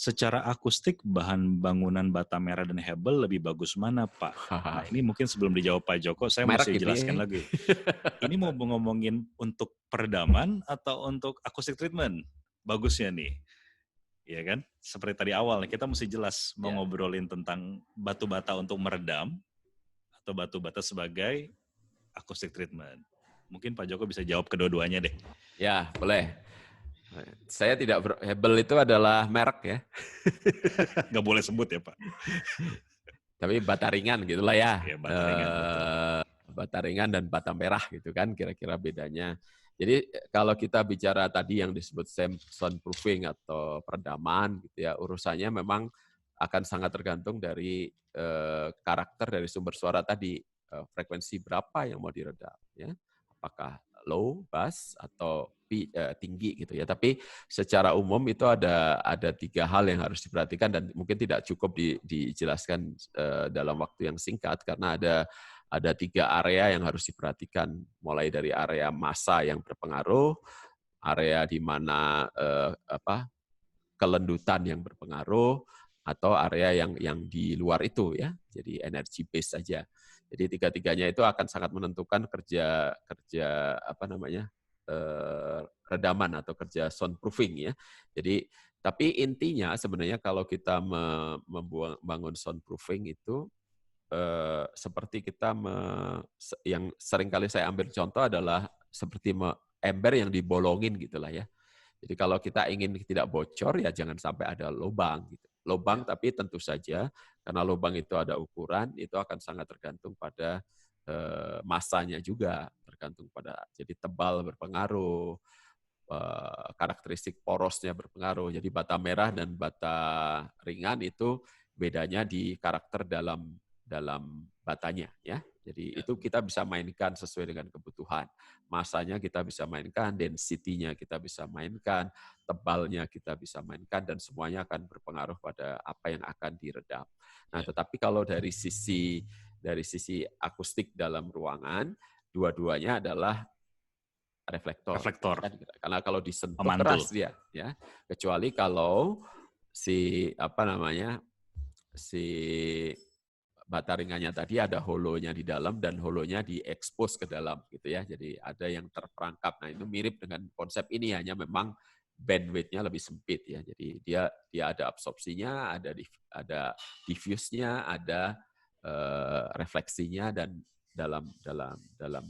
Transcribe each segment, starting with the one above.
Secara akustik, bahan bangunan bata merah dan hebel lebih bagus mana, Pak? Nah, ini mungkin sebelum dijawab Pak Joko, saya mesti Merek gitu jelaskan ya. lagi. Ini mau ngomongin untuk peredaman atau untuk acoustic treatment? Bagusnya nih, ya kan? Seperti tadi awal nih, kita mesti jelas mau Ya, ngobrolin tentang batu bata untuk meredam atau batu bata sebagai acoustic treatment. Mungkin Pak Joko bisa jawab kedua-duanya deh. ya boleh. Saya tidak Hebel itu adalah merek ya, Nggak boleh sebut ya, Pak. tapi bata ringan gitulah ya. Ya, bata ringan, betul. Bata ringan dan bata merah gitu kan kira-kira bedanya. Jadi kalau kita bicara tadi yang disebut soundproofing atau peredaman gitu ya, urusannya memang akan sangat tergantung dari karakter dari sumber suara tadi, frekuensi berapa yang mau diredam ya. Apakah low, bass atau tinggi gitu ya. Tapi secara umum itu ada 3 hal yang harus diperhatikan dan mungkin tidak cukup dijelaskan dalam waktu yang singkat karena ada 3 area yang harus diperhatikan, mulai dari area massa yang berpengaruh, area di mana kelendutan yang berpengaruh, atau area yang di luar itu ya, jadi energy base saja. Jadi 3-tiganya itu akan sangat menentukan kerja kerja apa namanya redaman atau kerja soundproofing ya. Jadi tapi intinya sebenarnya kalau kita membangun soundproofing itu seperti kita yang sering kali saya ambil contoh adalah seperti ember yang dibolongin gitulah ya. Jadi kalau kita ingin tidak bocor ya jangan sampai ada lubang gitu. Lubang tapi tentu saja karena lubang itu ada ukuran, itu akan sangat tergantung pada masanya juga, tergantung pada jadi tebal berpengaruh, karakteristik porosnya berpengaruh. Jadi bata merah dan bata ringan itu bedanya di karakter dalam dalam batanya ya. Jadi itu kita bisa mainkan sesuai dengan kebutuhan. Masanya kita bisa mainkan, density-nya kita bisa mainkan, tebalnya kita bisa mainkan dan semuanya akan berpengaruh pada apa yang akan diredam. Nah, Ya. tetapi kalau dari sisi akustik dalam ruangan, dua-duanya adalah reflektor. Reflektor, Kan gitu. Karena kalau disentuh pemantul. keras dia, ya. Kecuali kalau si apa namanya si bata ringannya tadi ada holonya di dalam dan holonya diekspos ke dalam gitu ya. Jadi ada yang terperangkap. Nah itu mirip dengan konsep ini hanya memang bandwidth-nya lebih sempit ya. Jadi dia dia ada absorpsinya, ada diffuse-nya, ada refleksinya dan dalam dalam dalam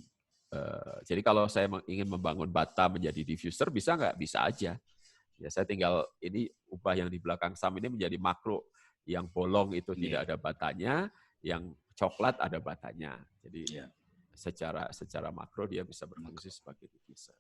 jadi kalau saya ingin membangun bata menjadi diffuser bisa nggak? Bisa aja. Ya saya tinggal ini ubah yang di belakang SAM ini menjadi makro. Yang bolong itu tidak Iya. ada batanya, yang coklat ada batanya. Jadi Ya. secara makro dia bisa berfungsi sebagai diffuser.